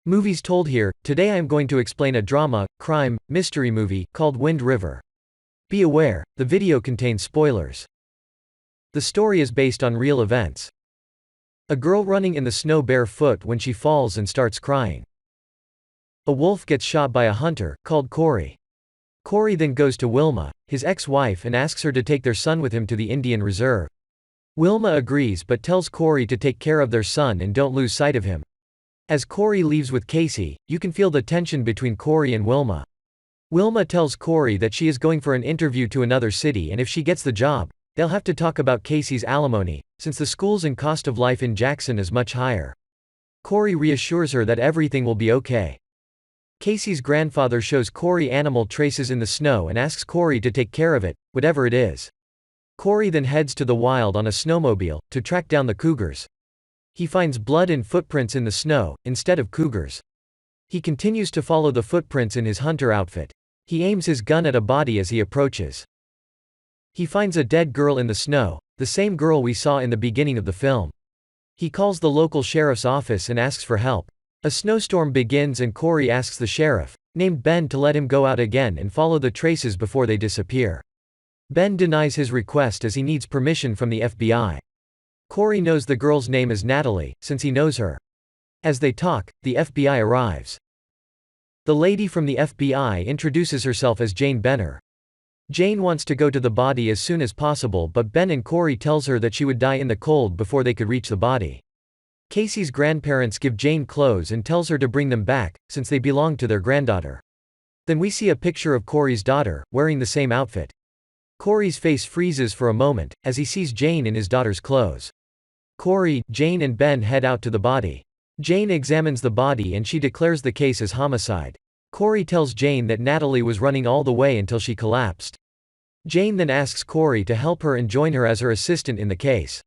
Movies told here. Today I am going to explain a drama, crime, mystery movie called Wind River. Be aware, the video contains spoilers. The story is based on real events. A girl running in the snow barefoot when she falls and starts crying. A wolf gets shot by a hunter, called Corey. Corey then goes to Wilma, his ex-wife, and asks her to take their son with him to the Indian Reserve. Wilma agrees but tells Corey to take care of their son and don't lose sight of him. As Corey leaves with Casey, you can feel the tension between Corey and Wilma. Wilma tells Corey that she is going for an interview to another city, and if she gets the job, they'll have to talk about Casey's alimony, since the schools and cost of life in Jackson is much higher. Corey reassures her that everything will be okay. Casey's grandfather shows Corey animal traces in the snow and asks Corey to take care of it, whatever it is. Corey then heads to the wild on a snowmobile, to track down the cougars. He finds blood and footprints in the snow, instead of cougars. He continues to follow the footprints in his hunter outfit. He aims his gun at a body as he approaches. He finds a dead girl in the snow, the same girl we saw in the beginning of the film. He calls the local sheriff's office and asks for help. A snowstorm begins and Corey asks the sheriff, named Ben, to let him go out again and follow the traces before they disappear. Ben denies his request as he needs permission from the FBI. Corey knows the girl's name is Natalie, since he knows her. As they talk, the FBI arrives. The lady from the FBI introduces herself as Jane Benner. Jane wants to go to the body as soon as possible, but Ben and Corey tells her that she would die in the cold before they could reach the body. Casey's grandparents give Jane clothes and tells her to bring them back, since they belong to their granddaughter. Then we see a picture of Corey's daughter, wearing the same outfit. Corey's face freezes for a moment, as he sees Jane in his daughter's clothes. Corey, Jane and Ben head out to the body. Jane examines the body and she declares the case as homicide. Corey tells Jane that Natalie was running all the way until she collapsed. Jane then asks Corey to help her and join her as her assistant in the case.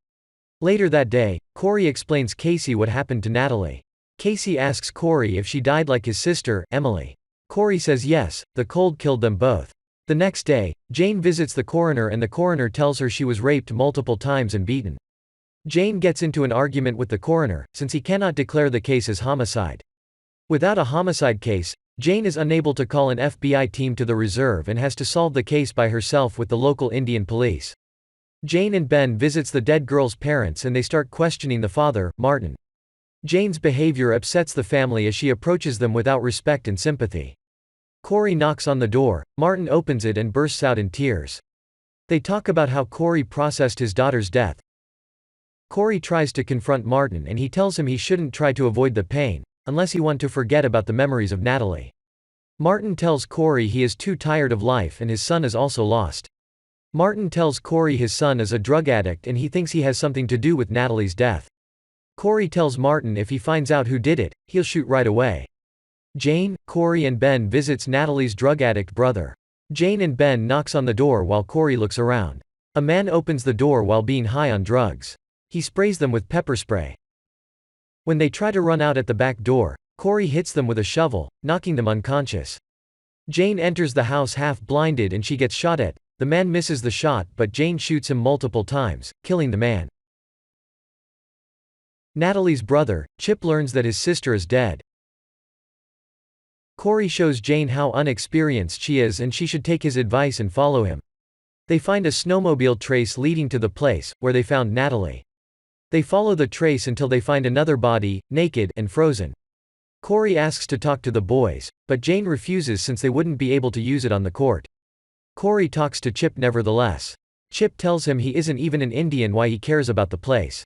Later that day, Corey explains Casey what happened to Natalie. Casey asks Corey if she died like his sister, Emily. Corey says yes, the cold killed them both. The next day, Jane visits the coroner and the coroner tells her she was raped multiple times and beaten. Jane gets into an argument with the coroner, since he cannot declare the case as homicide. Without a homicide case, Jane is unable to call an FBI team to the reserve and has to solve the case by herself with the local Indian police. Jane and Ben visits the dead girl's parents and they start questioning the father, Martin. Jane's behavior upsets the family as she approaches them without respect and sympathy. Corey knocks on the door, Martin opens it and bursts out in tears. They talk about how Corey processed his daughter's death. Corey tries to confront Martin and he tells him he shouldn't try to avoid the pain, unless he wants to forget about the memories of Natalie. Martin tells Corey he is too tired of life and his son is also lost. Martin tells Corey his son is a drug addict and he thinks he has something to do with Natalie's death. Corey tells Martin if he finds out who did it, he'll shoot right away. Jane, Corey and Ben visits Natalie's drug addict brother. Jane and Ben knocks on the door while Corey looks around. A man opens the door while being high on drugs. He sprays them with pepper spray. When they try to run out at the back door, Corey hits them with a shovel, knocking them unconscious. Jane enters the house half blinded and she gets shot at. The man misses the shot but Jane shoots him multiple times, killing the man. Natalie's brother, Chip, learns that his sister is dead. Corey shows Jane how unexperienced she is and she should take his advice and follow him. They find a snowmobile trace leading to the place where they found Natalie. They follow the trace until they find another body, naked and frozen. Corey asks to talk to the boys, but Jane refuses since they wouldn't be able to use it on the court. Corey talks to Chip nevertheless. Chip tells him he isn't even an Indian, why he cares about the place.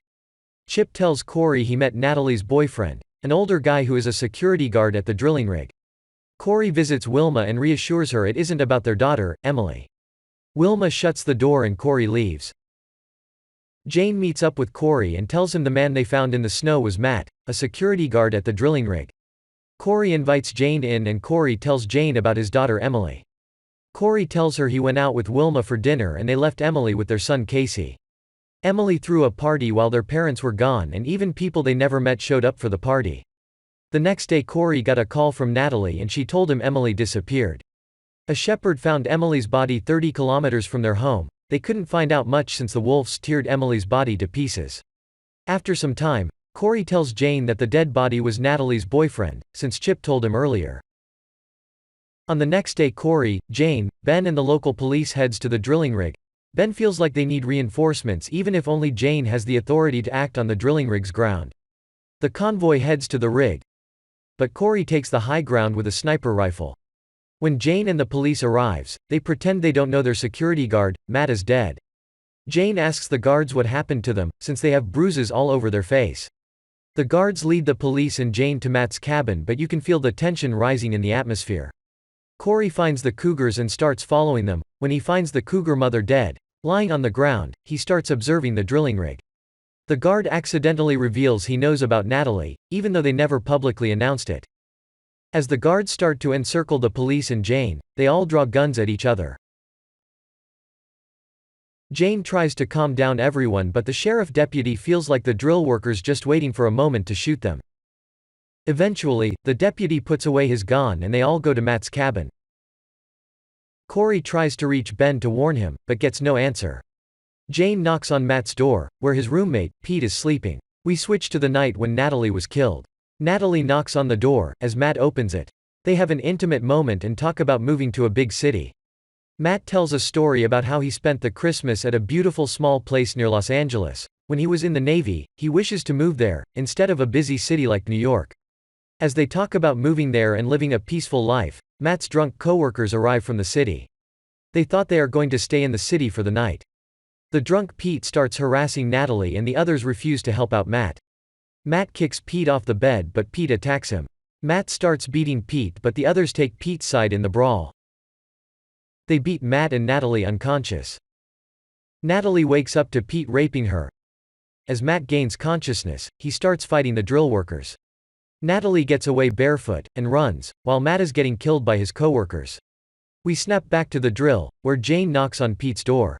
Chip tells Corey he met Natalie's boyfriend, an older guy who is a security guard at the drilling rig. Corey visits Wilma and reassures her it isn't about their daughter, Emily. Wilma shuts the door and Corey leaves. Jane meets up with Corey and tells him the man they found in the snow was Matt, a security guard at the drilling rig. Corey invites Jane in and Corey tells Jane about his daughter Emily. Corey tells her he went out with Wilma for dinner and they left Emily with their son Casey. Emily threw a party while their parents were gone and even people they never met showed up for the party. The next day Corey got a call from Natalie and she told him Emily disappeared. A shepherd found Emily's body 30 kilometers from their home. They couldn't find out much since the wolves teared Emily's body to pieces. After some time, Corey tells Jane that the dead body was Natalie's boyfriend, since Chip told him earlier. On the next day, Corey, Jane, Ben and the local police heads to the drilling rig. Ben feels like they need reinforcements even if only Jane has the authority to act on the drilling rig's ground. The convoy heads to the rig, but Corey takes the high ground with a sniper rifle. When Jane and the police arrives, they pretend they don't know their security guard, Matt, is dead. Jane asks the guards what happened to them, since they have bruises all over their face. The guards lead the police and Jane to Matt's cabin, but you can feel the tension rising in the atmosphere. Corey finds the cougars and starts following them. When he finds the cougar mother dead, lying on the ground, he starts observing the drilling rig. The guard accidentally reveals he knows about Natalie, even though they never publicly announced it. As the guards start to encircle the police and Jane, they all draw guns at each other. Jane tries to calm down everyone, but the sheriff deputy feels like the drill workers just waiting for a moment to shoot them. Eventually, the deputy puts away his gun and they all go to Matt's cabin. Corey tries to reach Ben to warn him, but gets no answer. Jane knocks on Matt's door, where his roommate, Pete, is sleeping. We switch to the night when Natalie was killed. Natalie knocks on the door, as Matt opens it. They have an intimate moment and talk about moving to a big city. Matt tells a story about how he spent the Christmas at a beautiful small place near Los Angeles. When he was in the Navy, he wishes to move there, instead of a busy city like New York. As they talk about moving there and living a peaceful life, Matt's drunk coworkers arrive from the city. They thought they are going to stay in the city for the night. The drunk Pete starts harassing Natalie and the others refuse to help out Matt. Matt kicks Pete off the bed, but Pete attacks him. Matt starts beating Pete, but the others take Pete's side in the brawl. They beat Matt and Natalie unconscious. Natalie wakes up to Pete raping her. As Matt gains consciousness, he starts fighting the drill workers. Natalie gets away barefoot, and runs, while Matt is getting killed by his coworkers. We snap back to the drill, where Jane knocks on Pete's door.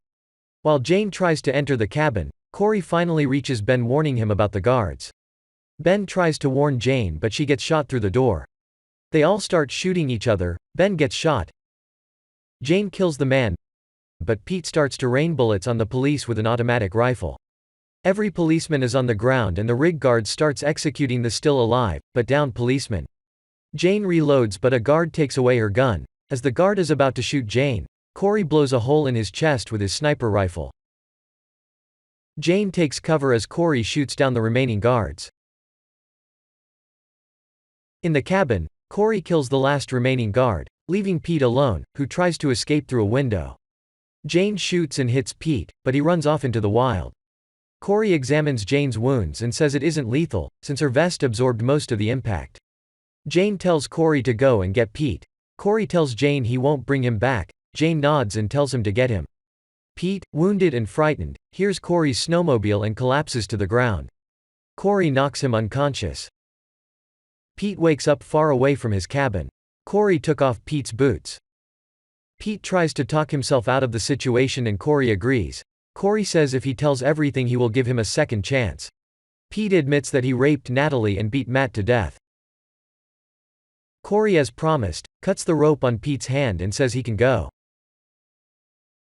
While Jane tries to enter the cabin, Corey finally reaches Ben, warning him about the guards. Ben tries to warn Jane, but she gets shot through the door. They all start shooting each other. Ben gets shot. Jane kills the man, but Pete starts to rain bullets on the police with an automatic rifle. Every policeman is on the ground and the rig guard starts executing the still alive, but downed policeman. Jane reloads, but a guard takes away her gun. As the guard is about to shoot Jane, Corey blows a hole in his chest with his sniper rifle. Jane takes cover as Corey shoots down the remaining guards. In the cabin, Corey kills the last remaining guard, leaving Pete alone, who tries to escape through a window. Jane shoots and hits Pete, but he runs off into the wild. Corey examines Jane's wounds and says it isn't lethal, since her vest absorbed most of the impact. Jane tells Corey to go and get Pete. Corey tells Jane he won't bring him back. Jane nods and tells him to get him. Pete, wounded and frightened, hears Corey's snowmobile and collapses to the ground. Corey knocks him unconscious. Pete wakes up far away from his cabin. Corey took off Pete's boots. Pete tries to talk himself out of the situation and Corey agrees. Corey says if he tells everything he will give him a second chance. Pete admits that he raped Natalie and beat Matt to death. Corey, as promised, cuts the rope on Pete's hand and says he can go.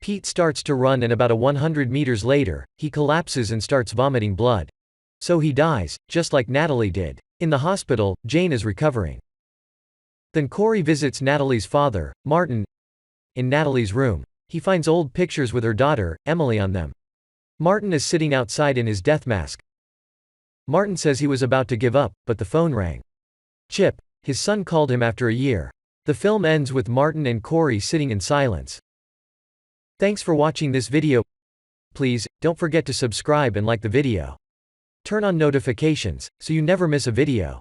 Pete starts to run and about 100 meters later, he collapses and starts vomiting blood. So he dies, just like Natalie did. In the hospital, Jane is recovering. Then Corey visits Natalie's father, Martin. In Natalie's room, he finds old pictures with her daughter, Emily, on them. Martin is sitting outside in his death mask. Martin says he was about to give up, but the phone rang. Chip, his son, called him after a year. The film ends with Martin and Corey sitting in silence. Thanks for watching this video. Please, don't forget to subscribe and like the video. Turn on notifications, so you never miss a video.